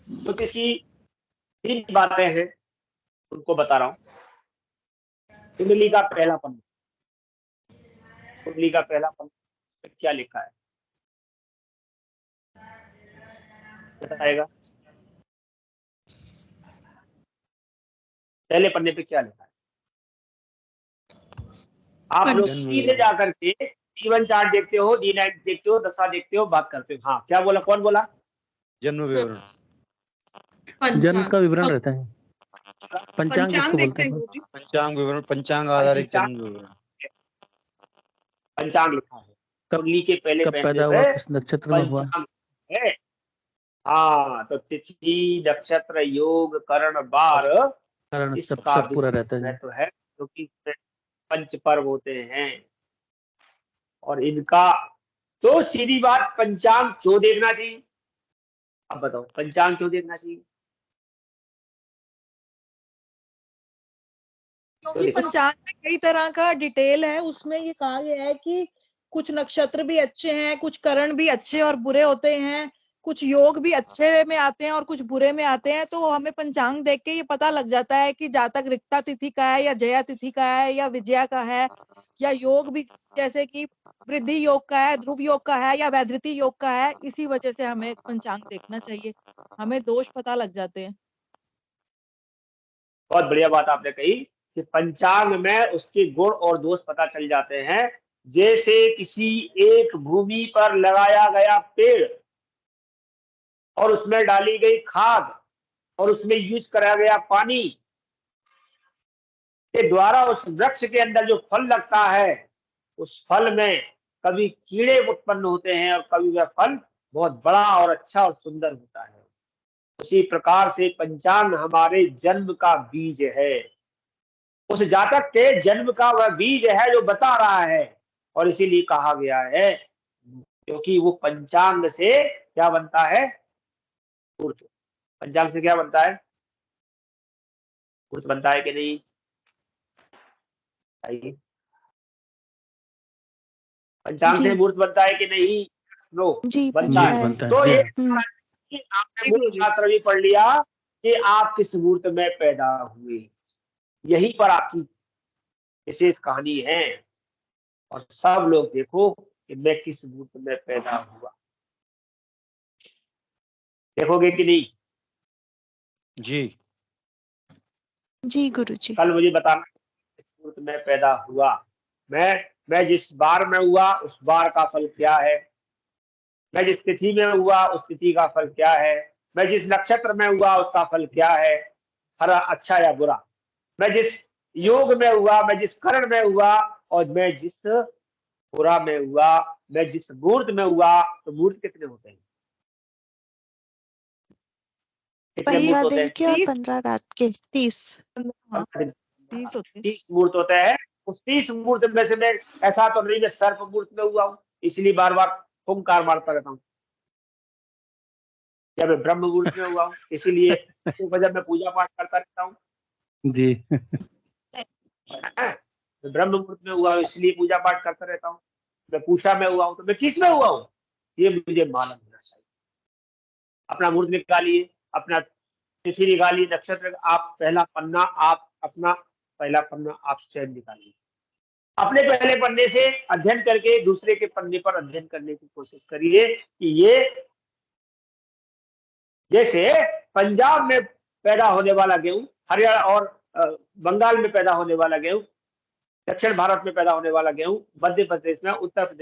ज्योतिष की 3 बातें हैं, उनको बता रहा हूँ। कुंडली का पहला पन्ना, कुंडली का पहला पन्ना पे क्या लिखा है? बताएगा? पहले पन्ने पे क्या लिखा है? आप लोग सीधे जाकर के जीवन चार्ट देखते हो, D9 देखते हो, दशा देखते हो, बात करते हो। हाँ, क्या बोला? कौन बोला? जन्म विवरण, जन्म का विवरण रहता है। पंचांग जिसको बोलते हैं। पंचांग विवरण, पंचांग आधारित जन्म विवरण। पंचांग लिखा है कुंडली के पहले कब पन्ने पैदा हुआ, पे, किस नक्षत्र में हुआ। पंचांग है। हाँ, तो तिथि, नक्षत्र, योग, करण, बार, कारण सब इसका सब पूरा रहता विशेष है। महत्व है, क्योंकि इसमें पंच पर्व होते हैं और इनका तो सीधी बात, पंचांग क्यों देखना चाहिए? अब बताओ, पंचांग क्यों देखना चाहिए? क्योंकि पंचांग में कई तरह का डिटेल है, उसमें ये कहा गया है कि कुछ नक्षत्र भी अच्छे हैं, कुछ करण भी अच्छे और बुरे होते हैं, कुछ योग भी अच्छे में आते हैं और कुछ बुरे में आते हैं। तो हमें पंचांग देख के ये पता लग जाता है कि जातक रिक्ता तिथि का है या जया तिथि का है या विजया का है, या योग भी जैसे कि वृद्धि योग का है, ध्रुव योग का है या वैधृति योग का है। इसी वजह से हमें पंचांग देखना चाहिए, हमें दोष पता लग जाते हैं। बहुत बढ़िया बात आपने कही कि पंचांग में उसके गुण और दोष पता चल जाते हैं। जैसे किसी एक भूमि पर लगाया गया पेड़ और उसमें डाली गई खाद और उसमें यूज कराया गया पानी के द्वारा उस वृक्ष के अंदर जो फल लगता है, उस फल में कभी कीड़े उत्पन्न होते हैं और कभी वह फल बहुत बड़ा और अच्छा और सुंदर होता है। उसी प्रकार से पंचांग हमारे जन्म का बीज है, उस जातक के जन्म का वह बीज है जो बता रहा है। और इसीलिए कहा गया है, क्योंकि वो पंचांग से क्या बनता है? मुहूर्त। पंचांग से क्या बनता है? मुहूर्त बनता है कि नहीं? आइए, पंचांग से मुहूर्त बनता है कि नहीं? नो, बनता है। तो ये आपने मूल शास्त्र भी पढ़ लिया कि आप किस मुहूर्त में पैदा हुए, यही पर आपकी विशेष कहानी है। और सब लोग देखो कि मैं किस मुहूर्त में पैदा हुआ, देखोगे कि नहीं? जी गुरुजी। कल मुझे बताना किस मुहूर्त में पैदा हुआ। मैं जिस बार में हुआ उस बार का फल क्या है, मैं जिस तिथि में हुआ उस तिथि का फल क्या है, मैं जिस नक्षत्र में हुआ उसका फल क्या है, हरा अच्छा या बुरा, मैं जिस योग में हुआ, मैं जिस करण में हुआ, और मैं जिस पुरा में हुआ, मैं जिस मुहूर्त में हुआ। तो मुहूर्त कितने होते हैं? 15 दिन के और 15 रात के 30। 30 मुहूर्त होते हैं। उस 30 मुहूर्त में से मैं ऐसा तो नहीं मैं सर्प मुहूर्त में हुआ हूँ, इसलिए बार बार हुंकार मारता रहता हूँ। या मैं ब्रह्म मुहूर्त में हुआ हूँ, इसीलिए वजह मैं पूजा पाठ करता रहता हूँ जी। मैं ब्रह्म मुहूर्त में हुआ हूँ, इसलिए पूजा पाठ करता रहता हूँ। मैं पूषा में हुआ हूँ, तो मैं किस में हुआ हूँ ये मुझे मालूम होना चाहिए। अपना मुहूर्त निकालिए, अपना तिथि निकालिए, नक्षत्र, आप पहला पन्ना, आप अपना पहला पन्ना आप स्वयं निकालिए। अपने पहले पन्ने से अध्ययन करके दूसरे के पन्ने पर अध्ययन करने की कोशिश करिए कि ये जैसे पंजाब में पैदा होने वाला गेहूं, हरियाणा और बंगाल में पैदा होने वाला गेहूं, दक्षिण भारत में पैदा होने वाला गेहूं, मध्य प्रदेश में, उत्तर प्रदेश